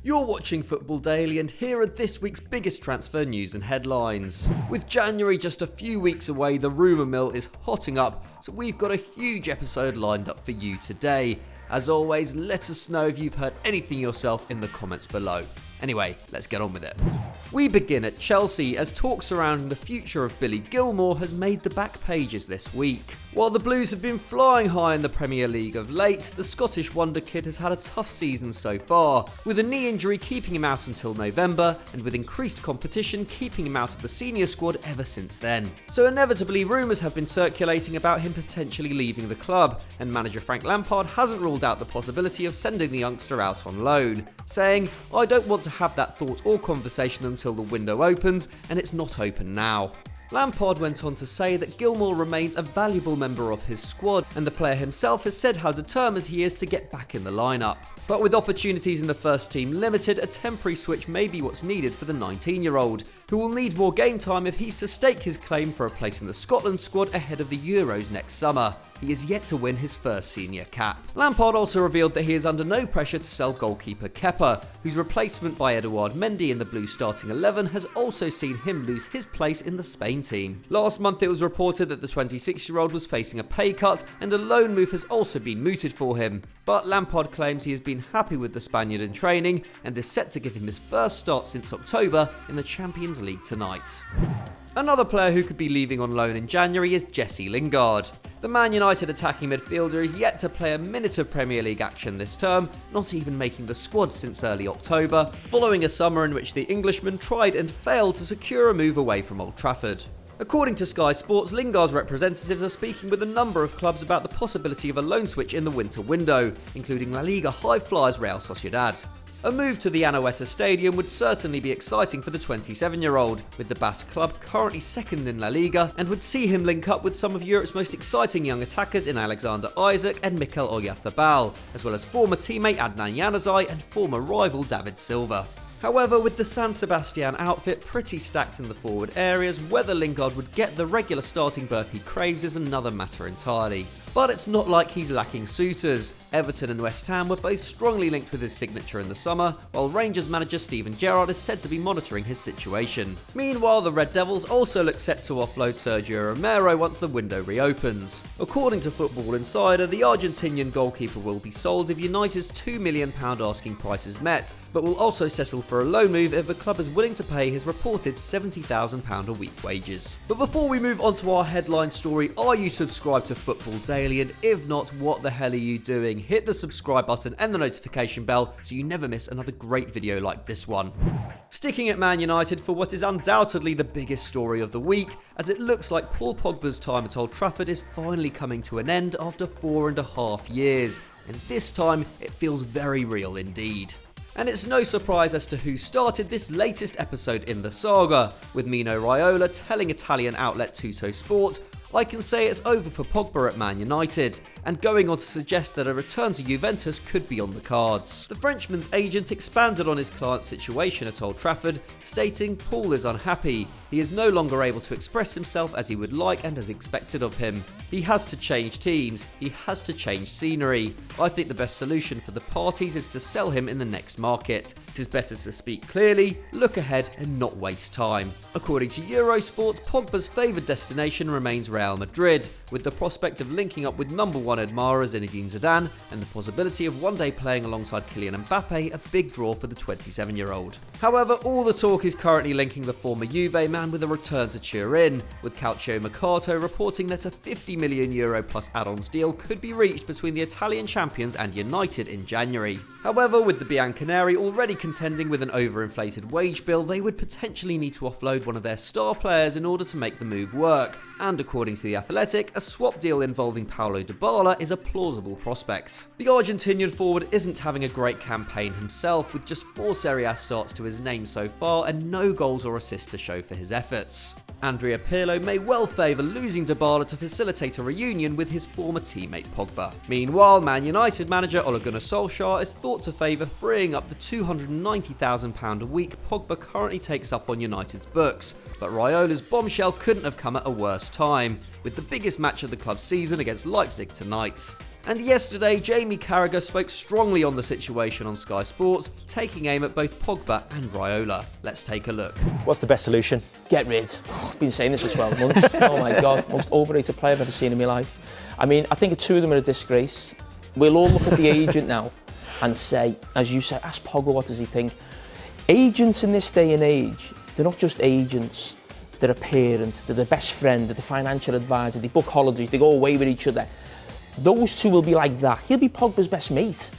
You're watching Football Daily, and here are this week's biggest transfer news and headlines. With January just a few weeks away, the rumour mill is hotting up, so we've got a huge episode lined up for you today. As always, let us know if you've heard anything yourself in the comments below. Anyway, let's get on with it. We begin at Chelsea as talk surrounding the future of Billy Gilmour has made the back pages this week. While the Blues have been flying high in the Premier League of late, the Scottish wonderkid has had a tough season so far, with a knee injury keeping him out until November and with increased competition keeping him out of the senior squad ever since then. So inevitably rumours have been circulating about him potentially leaving the club, and manager Frank Lampard hasn't ruled out the possibility of sending the youngster out on loan, saying, "I don't want to have that thought or conversation until the window opens, and it's not open now." Lampard went on to say that Gilmour remains a valuable member of his squad, and the player himself has said how determined he is to get back in the lineup. But with opportunities in the first team limited, a temporary switch may be what's needed for the 19-year-old, who will need more game time if he's to stake his claim for a place in the Scotland squad ahead of the Euros next summer. He is yet to win his first senior cap. Lampard also revealed that he is under no pressure to sell goalkeeper Kepa, whose replacement by Edouard Mendy in the Blues starting 11 has also seen him lose his place in the Spain team. Last month it was reported that the 26-year-old was facing a pay cut, and a loan move has also been mooted for him. But Lampard claims he has been happy with the Spaniard in training and is set to give him his first start since October in the Champions League tonight. Another player who could be leaving on loan in January is Jesse Lingard. The Man United attacking midfielder is yet to play a minute of Premier League action this term, not even making the squad since early October, following a summer in which the Englishman tried and failed to secure a move away from Old Trafford. According to Sky Sports, Lingard's representatives are speaking with a number of clubs about the possibility of a loan switch in the winter window, including La Liga high flyers Real Sociedad. A move to the Anoeta Stadium would certainly be exciting for the 27-year-old, with the Basque club currently second in La Liga, and would see him link up with some of Europe's most exciting young attackers in Alexander Isak and Mikel Oyarzabal, as well as former teammate Adnan Januzaj and former rival David Silva. However, with the San Sebastian outfit pretty stacked in the forward areas, whether Lingard would get the regular starting berth he craves is another matter entirely. But it's not like he's lacking suitors. Everton and West Ham were both strongly linked with his signature in the summer, while Rangers manager Steven Gerrard is said to be monitoring his situation. Meanwhile, the Red Devils also look set to offload Sergio Romero once the window reopens. According to Football Insider, the Argentinian goalkeeper will be sold if United's £2 million asking price is met, but will also settle for a loan move if the club is willing to pay his reported £70,000 a week wages. But before we move on to our headline story, are you subscribed to Football Daily? And if not, what the hell are you doing? Hit the subscribe button and the notification bell so you never miss another great video like this one. Sticking at Man United for what is undoubtedly the biggest story of the week, as it looks like Paul Pogba's time at Old Trafford is finally coming to an end after 4.5 years, and this time it feels very real indeed. And it's no surprise as to who started this latest episode in the saga, with Mino Raiola telling Italian outlet Tutto Sport, "I can say it's over for Pogba at Man United," and going on to suggest that a return to Juventus could be on the cards. The Frenchman's agent expanded on his client's situation at Old Trafford, stating Paul is unhappy. He is no longer able to express himself as he would like and as expected of him. He has to change teams. He has to change scenery. I think the best solution for the parties is to sell him in the next market. It is better to speak clearly, look ahead and not waste time. According to Eurosport, Pogba's favoured destination remains Real Madrid, with the prospect of linking up with number one admirer Zinedine Zidane and the possibility of one day playing alongside Kylian Mbappe a big draw for the 27-year-old. However, all the talk is currently linking the former Juve man with a return to Turin, with Calcio Mercato reporting that a €50 million plus add-ons deal could be reached between the Italian champions and United in January. However, with the Bianconeri already contending with an overinflated wage bill, they would potentially need to offload one of their star players in order to make the move work, and according to The Athletic, a swap deal involving Paulo Dybala is a plausible prospect. The Argentinian forward isn't having a great campaign himself, with just 4 Serie A starts to his name so far and no goals or assists to show for his efforts. Andrea Pirlo may well favour losing Dybala to facilitate a reunion with his former teammate Pogba. Meanwhile, Man United manager Ole Gunnar Solskjaer is thought to favour freeing up the £290,000 a week Pogba currently takes up on United's books, but Raiola's bombshell couldn't have come at a worse time, with the biggest match of the club's season against Leipzig tonight. And yesterday, Jamie Carragher spoke strongly on the situation on Sky Sports, taking aim at both Pogba and Raiola. Let's take a look. What's the best solution? Get rid. I've been saying this for 12 months. Oh my God, most overrated player I've ever seen in my life. I mean, I think the two of them are a disgrace. We'll all look at the agent now and say, as you said, ask Pogba what does he think. Agents in this day and age, they're not just agents. They're a parent, they're the best friend, they're the financial advisor, they book holidays, they go away with each other. Those two will be like that. He'll be Pogba's best mate.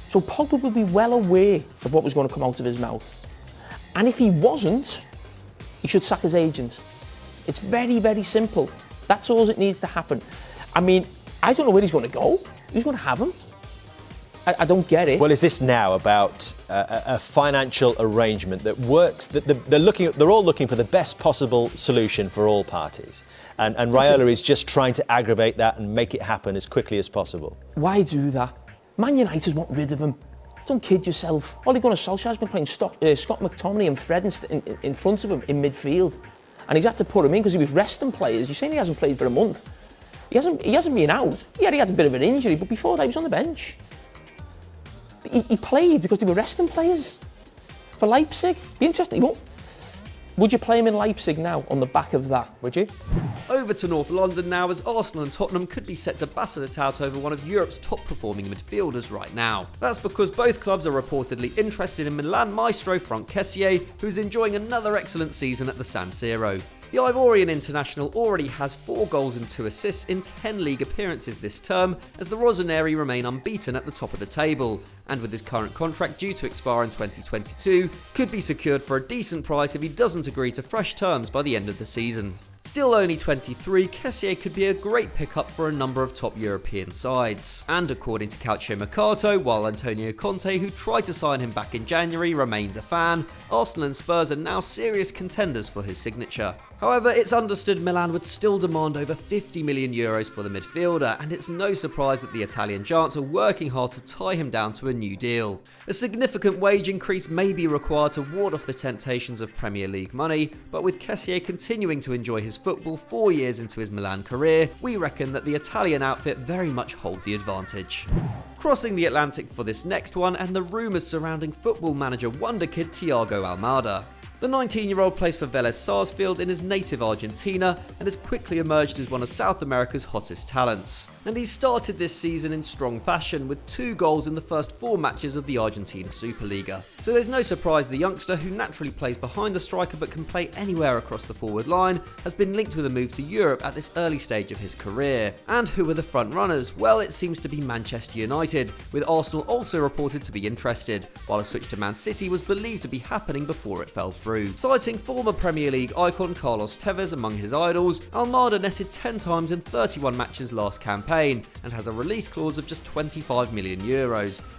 So Pogba will be well aware of what was going to come out of his mouth. And if he wasn't, he should sack his agent. It's very, very simple. That's all that needs to happen. I mean, I don't know where he's going to go. Who's going to have him? I don't get it. Well, is this now about a financial arrangement that works? That they're all looking for the best possible solution for all parties, and Raiola is just trying to aggravate that and make it happen as quickly as possible. Why do that? Man United want rid of him. Don't kid yourself. Ole Gunnar Solskjaer's been playing Scott McTominay and Fred in front of him in midfield, and he's had to put him in because he was resting players. You're saying he hasn't played for a month? He hasn't been out. Yeah, he had a bit of an injury, but before that he was on the bench. He played because they were resting players for Leipzig. Be interesting. Would you play him in Leipzig now on the back of that? Would you? Over to North London now, as Arsenal and Tottenham could be set to battle it out over one of Europe's top performing midfielders right now. That's because both clubs are reportedly interested in Milan maestro Frank Lampard, who's enjoying another excellent season at the San Siro. The Ivorian international already has 4 goals and 2 assists in 10 league appearances this term, as the Rossoneri remain unbeaten at the top of the table, and with his current contract due to expire in 2022, could be secured for a decent price if he doesn't agree to fresh terms by the end of the season. Still only 23, Kessié could be a great pickup for a number of top European sides. And according to Calcio Mercato, while Antonio Conte, who tried to sign him back in January, remains a fan, Arsenal and Spurs are now serious contenders for his signature. However, it's understood Milan would still demand over €50 million for the midfielder, and it's no surprise that the Italian giants are working hard to tie him down to a new deal. A significant wage increase may be required to ward off the temptations of Premier League money, but with Kessié continuing to enjoy his football 4 years into his Milan career, we reckon that the Italian outfit very much hold the advantage. Crossing the Atlantic for this next one, and the rumours surrounding football manager wonderkid Thiago Almada. The 19-year-old plays for Vélez Sarsfield in his native Argentina and has quickly emerged as one of South America's hottest talents. And he started this season in strong fashion with 2 goals in the first 4 matches of the Argentina Superliga. So there's no surprise the youngster, who naturally plays behind the striker but can play anywhere across the forward line, has been linked with a move to Europe at this early stage of his career. And who are the front runners? Well, it seems to be Manchester United, with Arsenal also reported to be interested, while a switch to Man City was believed to be happening before it fell through. Citing former Premier League icon Carlos Tevez among his idols, Almada netted 10 times in 31 matches last campaign and has a release clause of just €25 million,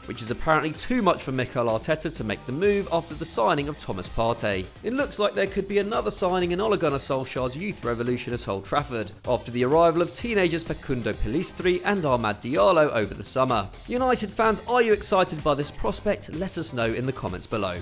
which is apparently too much for Mikel Arteta to make the move after the signing of Thomas Partey. It looks like there could be another signing in Ole Gunnar Solskjaer's youth revolution at Old Trafford, after the arrival of teenagers Facundo Pellistri and Amad Diallo over the summer. United fans, are you excited by this prospect? Let us know in the comments below.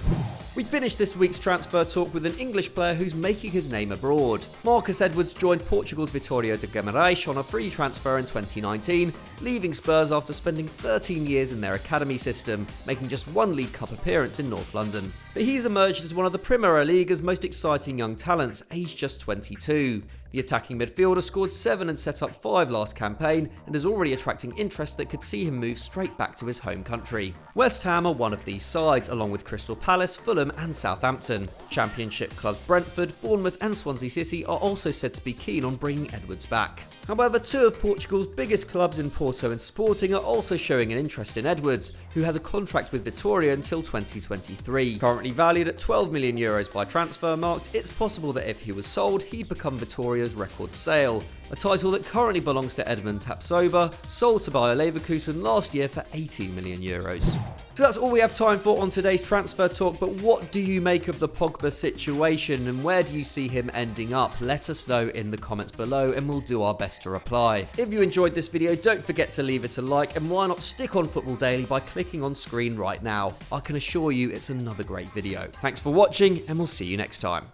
We finished this week's transfer talk with an English player who's making his name abroad. Marcus Edwards joined Portugal's Vitória de Guimarães on a free transfer in 2019, leaving Spurs after spending 13 years in their academy system, making just 1 League Cup appearance in North London. But he's emerged as one of the Primeira Liga's most exciting young talents, aged just 22. The attacking midfielder scored 7 and set up 5 last campaign, and is already attracting interest that could see him move straight back to his home country. West Ham are one of these sides, along with Crystal Palace, Fulham and Southampton. Championship clubs Brentford, Bournemouth and Swansea City are also said to be keen on bringing Edwards back. However, 2 of Portugal's biggest clubs in Porto and Sporting are also showing an interest in Edwards, who has a contract with Vitória until 2023. Currently valued at €12 million by Transfermarkt, it's possible that if he was sold, he'd become Vitória's record sale, a title that currently belongs to Edmund Tapsoba, sold to Bayer Leverkusen last year for €18 million. So that's all we have time for on today's transfer talk, but what do you make of the Pogba situation and where do you see him ending up? Let us know in the comments below and we'll do our best to reply. If you enjoyed this video, don't forget to leave it a like, and why not stick on Football Daily by clicking on screen right now. I can assure you it's another great video. Thanks for watching and we'll see you next time.